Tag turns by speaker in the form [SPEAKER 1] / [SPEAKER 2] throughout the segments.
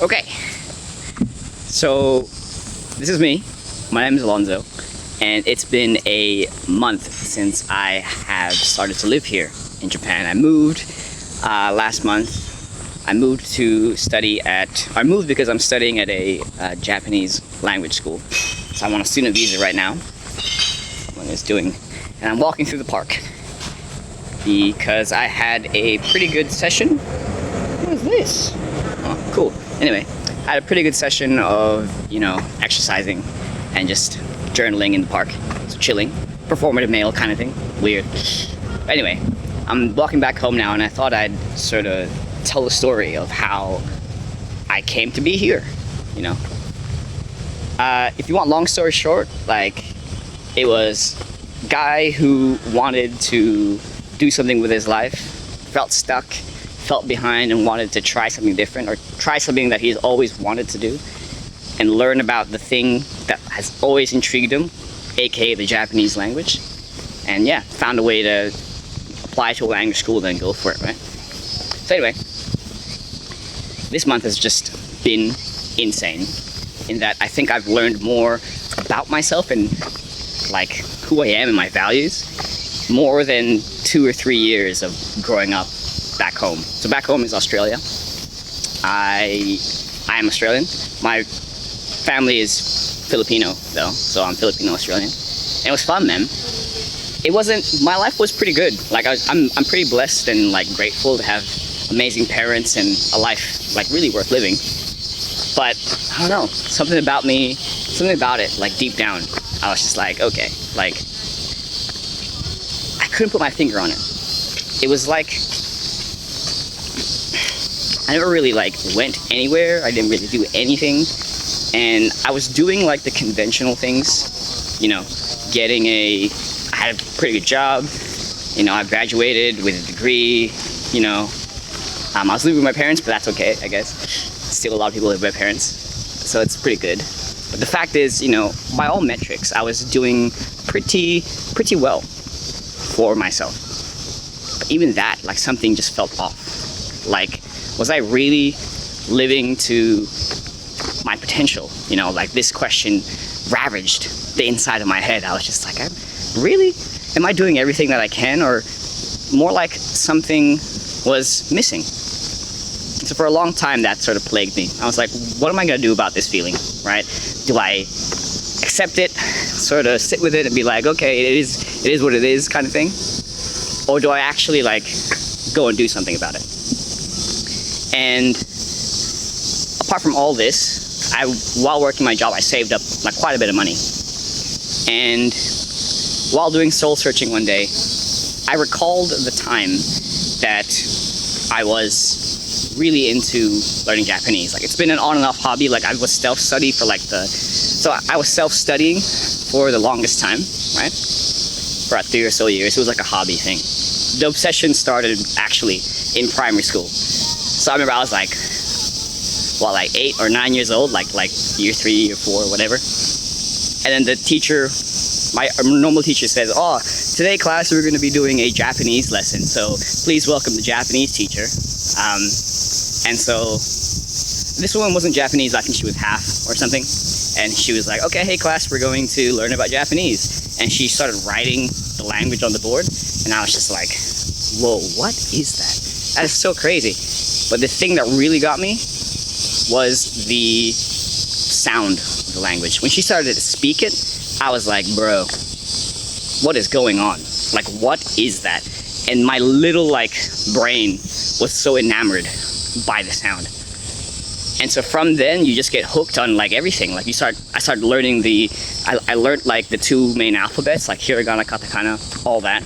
[SPEAKER 1] Okay, so this is me. My name is Alonzo, and it's been a month since I have started to live here in Japan. I moved last month. I moved because I'm studying at a Japanese language school. So I'm on a student visa right now. And I'm walking through the park because I had a pretty good session. What is this? Oh, cool. Anyway, I had a pretty good session of, exercising and just journaling in the park. So chilling, performative male kind of thing. Weird. But anyway, I'm walking back home now, and I thought I'd sort of tell the story of how I came to be here, If you want long story short, it was a guy who wanted to do something with his life, felt stuck, felt behind, and wanted to try something different, or try something that he's always wanted to do, and learn about the thing that has always intrigued him, aka the Japanese language. And yeah, found a way to apply to a language school, then go for it, right? So anyway, this month has just been insane in that I think I've learned more about myself and who I am and my values more than 2 or 3 years of growing up back home. So back home is Australia. I am Australian. My family is Filipino though, so I'm Filipino Australian. And it was fun, man. My life was pretty good. I'm pretty blessed and grateful to have amazing parents and a life really worth living. But I don't know, something about it, deep down, I was just okay, I couldn't put my finger on it. It was I never really went anywhere. I didn't really do anything, and I was doing the conventional things, I had a pretty good job, I graduated with a degree, I was living with my parents, but that's okay, I guess. Still a lot of people live with their parents, so it's pretty good. But the fact is, by all metrics, I was doing pretty well for myself. But even that, something just felt off. Was I really living to my potential? This question ravaged the inside of my head. I was just am I doing everything that I can, or more something was missing? So for a long time, that sort of plagued me. I was what am I gonna do about this feeling, right? Do I accept it, sort of sit with it and be okay, it is what it is kind of thing? Or do I actually go and do something about it? And apart from all this, while working my job, I saved up quite a bit of money. And while doing soul searching one day, I recalled the time that I was really into learning Japanese. It's been an on and off hobby. I was self-study so I was self-studying for the longest time, right? For about 3 or so years. It was a hobby thing. The obsession started actually in primary school. So I remember I was 8 or 9 years old, year 3 or 4, whatever. And then the teacher, my normal teacher says, today class we're going to be doing a Japanese lesson, so please welcome the Japanese teacher. And so this woman wasn't Japanese. I think she was half or something. And she was okay, hey class, we're going to learn about Japanese. And she started writing the language on the board. And I was just whoa, what is that? That is so crazy. But the thing that really got me was the sound of the language. When she started to speak it, I was bro, what is going on? What is that? And my little brain was so enamored by the sound. And so from then you just get hooked on everything. I started learning I learned the 2 main alphabets, hiragana, katakana, all that.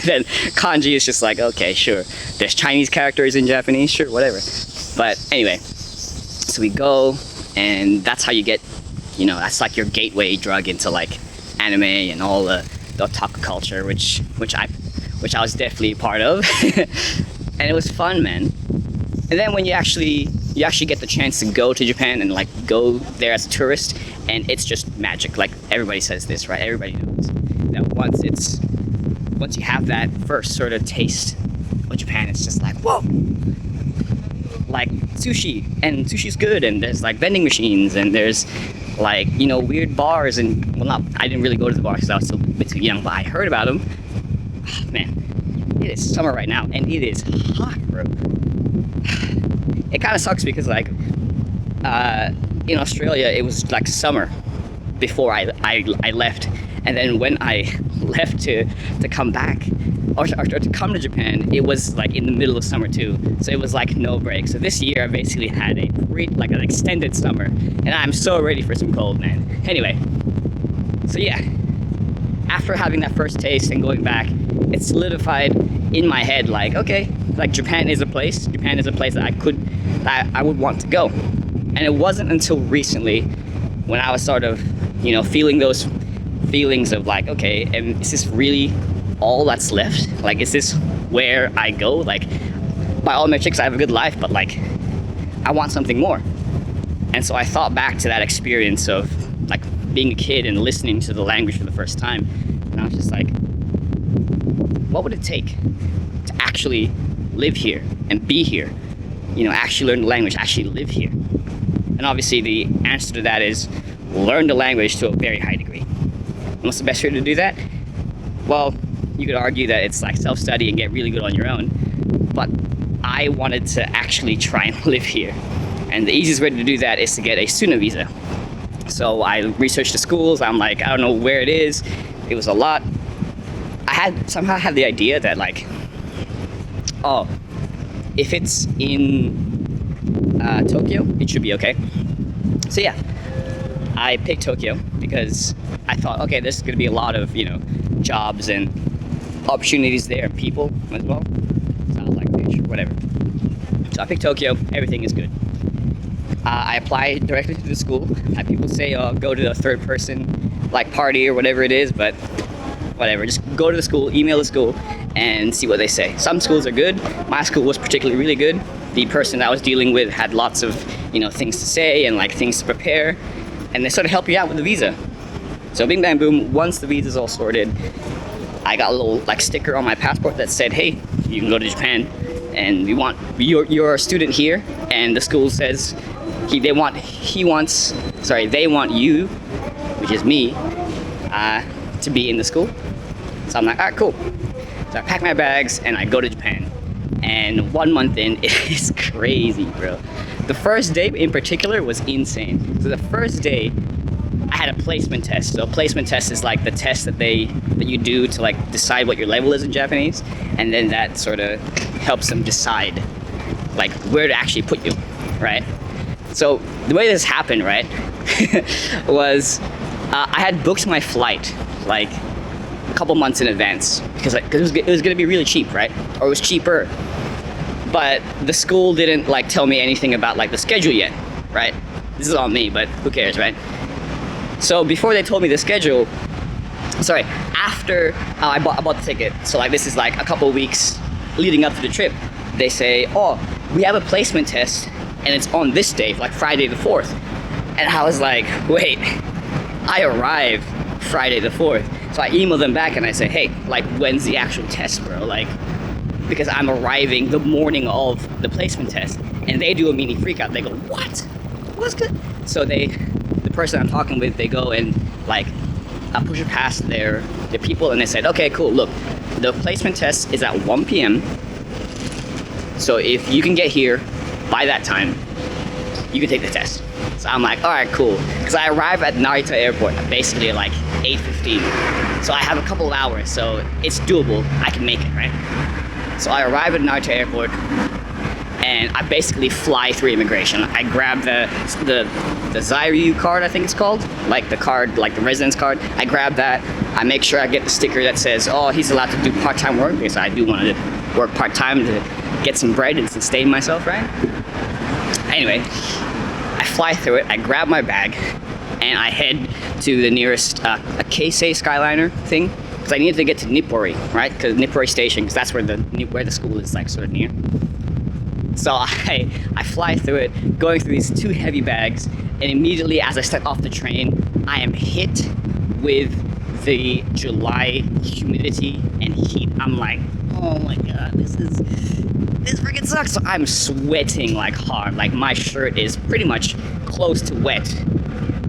[SPEAKER 1] Then kanji is just okay, sure. There's Chinese characters in Japanese, sure, whatever. But anyway, so we go, and that's how you get, that's your gateway drug into anime and all the otaku culture, which I was definitely a part of. And it was fun, man. And then when you actually get the chance to go to Japan and go there as a tourist, and it's just magic. Everybody says this, right? Everybody knows that once you have that first sort of taste of Japan, it's just whoa. like sushi, and sushi's good, and there's like vending machines, and there's like, weird bars, and well, not, I didn't really go to the bars because I was still a bit too young, but I heard about them. Man, it is summer right now, and it is hot, bro. It kind of sucks because like in Australia it was like summer before I left, and then when I left to come back or to come to Japan, it was like in the middle of summer too, so it was like no break. So this year I basically had a like an extended summer, and I'm so ready for some cold, man. Anyway, so yeah, after having that first taste and going back, it solidified in my head like, okay, like Japan is a place that I would want to go. And it wasn't until recently when I was sort of, feeling those feelings of like, okay, and is this really all that's left? Like, is this where I go? Like, by all metrics I have a good life, but like I want something more. And so I thought back to that experience of like being a kid and listening to the language for the first time, and I was just like, what would it take to actually live here and be here? Actually learn the language, actually live here. And obviously the answer to that is learn the language to a very high degree. And what's the best way to do that? Well, you could argue that it's like self-study and get really good on your own, but I wanted to actually try and live here. And the easiest way to do that is to get a student visa. So I researched the schools. I'm like, I don't know where it is. It was a lot. I somehow had the idea that like, oh, if it's in Tokyo, it should be okay. So yeah, I picked Tokyo because I thought, okay, there's going to be a lot of, jobs and opportunities there, and people as well. Sounds like a bitch, whatever. So I picked Tokyo. Everything is good. I applied directly to the school. People say, oh, go to the third person, like party or whatever it is, but whatever. Just go to the school, email the school, and see what they say. Some schools are good. My school was particularly really good. The person I was dealing with had lots of, things to say and like things to prepare, and they sort of help you out with the visa. So bing bang boom, once the visa's all sorted, I got a little like sticker on my passport that said, hey, you can go to Japan, and you're a student here, and the school says they want you, which is me, to be in the school. So I'm like, all right, cool. So I pack my bags and I go to Japan. And 1 month in, it is crazy, bro. The first day in particular was insane. So the first day, I had a placement test. So a placement test is like the test that you do to like decide what your level is in Japanese, and then that sort of helps them decide like where to actually put you, right? So the way this happened, right, was I had booked my flight like a couple months in advance because it was going to be really cheap, right? Or it was cheaper. But the school didn't like tell me anything about like the schedule yet, right? This is on me, but who cares, right? So before they told me the schedule, after I bought the ticket, so like this is like a couple weeks leading up to the trip, they say, oh, we have a placement test and it's on this day, like Friday the 4th. And I was like, wait, I arrive Friday the 4th. So I email them back and I say, hey, like when's the actual test, bro? Like, because I'm arriving the morning of the placement test. And they do a mini freak out. They go, what? What's good? So the person I'm talking with, they go and like push it past their people, and they said, okay, cool, look, the placement test is at 1 p.m. So if you can get here by that time, you can take the test. So I'm like, all right, cool. Because I arrive at Narita Airport basically at like 8:15. So I have a couple of hours, so it's doable. I can make it, right? So I arrive at Narita Airport, and I basically fly through immigration. I grab the Zairyu card, I think it's called, like the card, like the residence card. I grab that. I make sure I get the sticker that says, oh, he's allowed to do part-time work, because I do want to work part-time to get some bread and sustain myself, right? Anyway, I fly through it. I grab my bag, and I head to the nearest Keisei Skyliner thing, because I needed to get to Nippori, right? Because Nippori Station, because that's where the school is, like, sort of near. So I fly through it, going through these two heavy bags, and immediately as I step off the train, I am hit with the July humidity and heat. I'm like, oh my god, this freaking sucks. So I'm sweating like hard. Like my shirt is pretty much close to wet,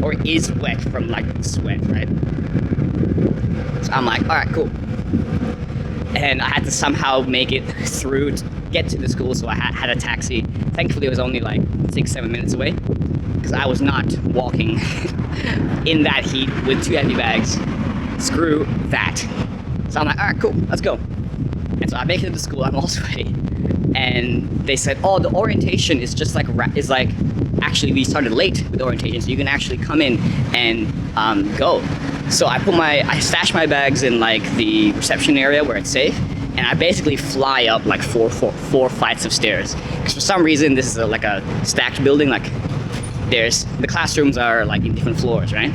[SPEAKER 1] or is wet from like sweat, right? So I'm like, all right, cool. And I had to somehow make it through to get to the school, so I had a taxi. Thankfully, it was only like 6-7 minutes away, because I was not walking in that heat with 2 heavy bags. Screw that. So I'm like, all right, cool, let's go. And so I make it to the school. I'm all sweaty, and they said, oh, the orientation is just like actually we started late with orientation, so you can actually come in and go. So I stash my bags in like the reception area where it's safe, and I basically fly up like four flights of stairs. Because for some reason this is like a stacked building. Like the classrooms are like in different floors, right?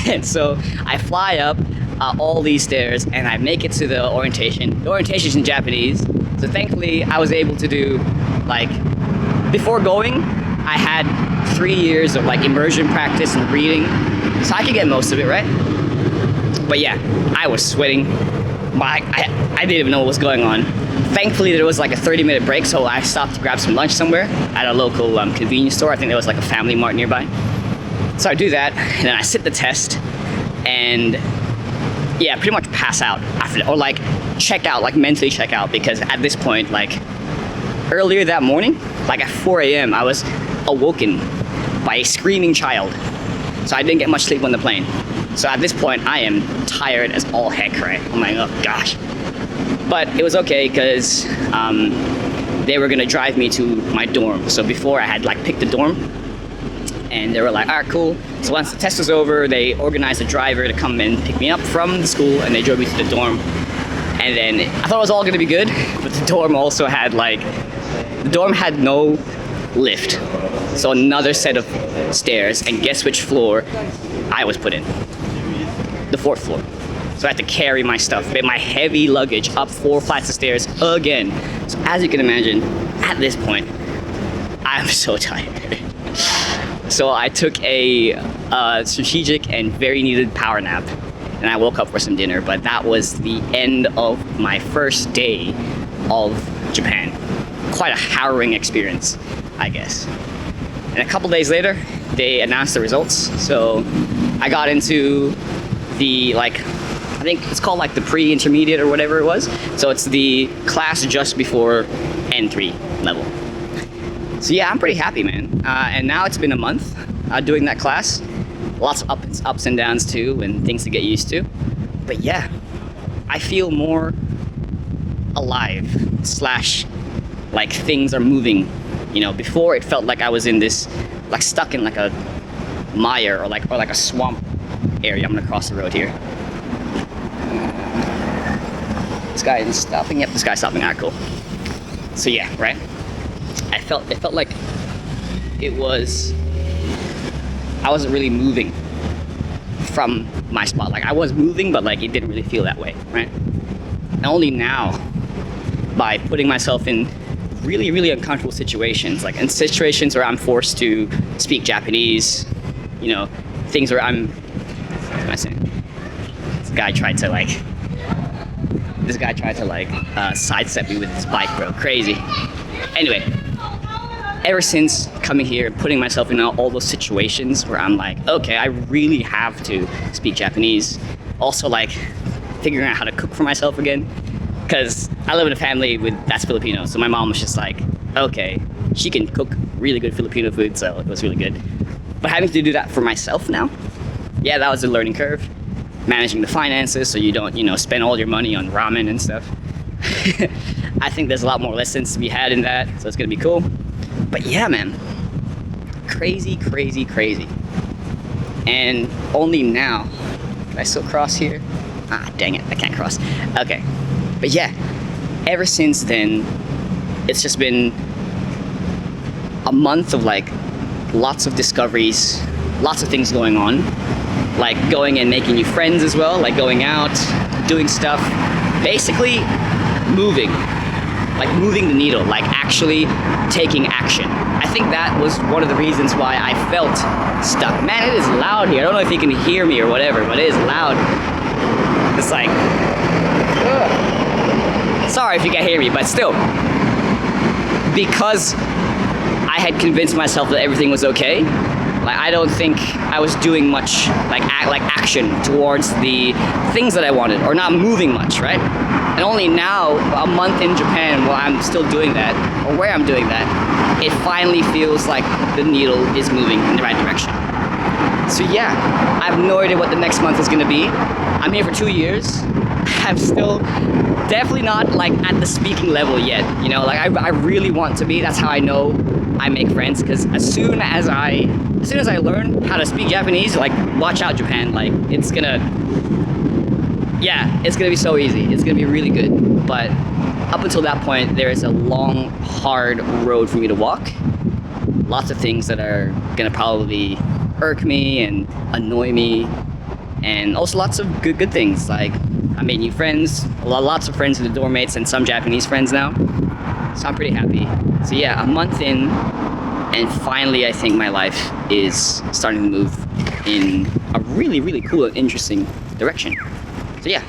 [SPEAKER 1] And so I fly up all these stairs, and I make it to the orientation. The orientation's in Japanese, so thankfully I was able to do like, before going, I had 3 years of like immersion practice and reading, so I could get most of it right. But yeah, I was sweating. I didn't even know what was going on. Thankfully there was like a 30-minute break, so I stopped to grab some lunch somewhere at a local convenience store. I think there was like a Family Mart nearby. So I do that, and then I sit the test, and yeah, pretty much pass out after that, or like check out, like mentally check out, because at this point, like earlier that morning, like at 4 a.m., I was awoken by a screaming child. So I didn't get much sleep on the plane. So at this point, I am tired as all heck, right? I'm like, oh gosh. But it was okay, because they were gonna drive me to my dorm. So before, I had like picked the dorm, and they were like, all right, cool. So once the test was over, they organized a driver to come and pick me up from the school, and they drove me to the dorm. And then I thought it was all gonna be good, but the dorm also had no lift. So another set of stairs, and guess which floor I was put in? The 4th floor. So I had to carry my stuff, my heavy luggage, up 4 flights of stairs again. So as you can imagine, at this point, I'm so tired. So I took a strategic and very needed power nap, and I woke up for some dinner, but that was the end of my first day of Japan. Quite a harrowing experience, I guess. And a couple days later, they announced the results. So I got into the, like, I think it's called like the pre-intermediate or whatever it was. So it's the class just before N3 level. So yeah, I'm pretty happy, man. And now it's been a month doing that class. Lots of ups and downs too, and things to get used to. But yeah, I feel more alive / like things are moving. You know, before it felt like I was in this, like stuck in like a mire or like a swamp area. I'm gonna cross the road here. This guy isn't stopping. Yep, this guy's stopping. Alright, cool. So yeah, right. It felt like I wasn't really moving from my spot. Like I was moving, but like it didn't really feel that way, right? And only now, by putting myself in really, really uncomfortable situations, like in situations where I'm forced to speak Japanese, you know, things where what am I saying? This guy tried to sidestep me with his bike, bro. Crazy. Anyway, ever since coming here and putting myself in all those situations where I'm like, okay, I really have to speak Japanese. Also, like, figuring out how to cook for myself again. Because I live in a family that's Filipino, so my mom was just like, okay, she can cook really good Filipino food, so it was really good. But having to do that for myself now, yeah, that was a learning curve. Managing the finances so you don't, spend all your money on ramen and stuff. I think there's a lot more lessons to be had in that, so it's gonna be cool. But yeah, man, crazy. And only now, can I still cross here? Ah, dang it, I can't cross. Okay, but yeah, ever since then, it's just been a month of like lots of discoveries, lots of things going on, like going and making new friends as well, like going out, doing stuff, basically moving the needle, like actually taking action. I think that was one of the reasons why I felt stuck. Man, it is loud here. I don't know if you can hear me or whatever, but it is loud. It's like, Sorry if you can't hear me, but still, because I had convinced myself that everything was okay. Like I don't think I was doing much like action towards the things that I wanted, or not moving much, right? And only now, a month in Japan, while I'm still doing that, or where I'm doing that, it finally feels like the needle is moving in the right direction. So yeah, I have no idea what the next month is gonna be. I'm here for 2 years. I'm still definitely not like at the speaking level yet. You know, like I really want to be. That's how I know I make friends. Because as soon as I learn how to speak Japanese, like watch out Japan. Like it's gonna be so easy. It's gonna be really good. But up until that point, there is a long, hard road for me to walk. Lots of things that are gonna probably irk me and annoy me, and also lots of good things. Like I made new friends, lots of friends with the dorm mates, and some Japanese friends now. So I'm pretty happy. So yeah, a month in, and finally I think my life is starting to move in a really, really cool and interesting direction. So yeah,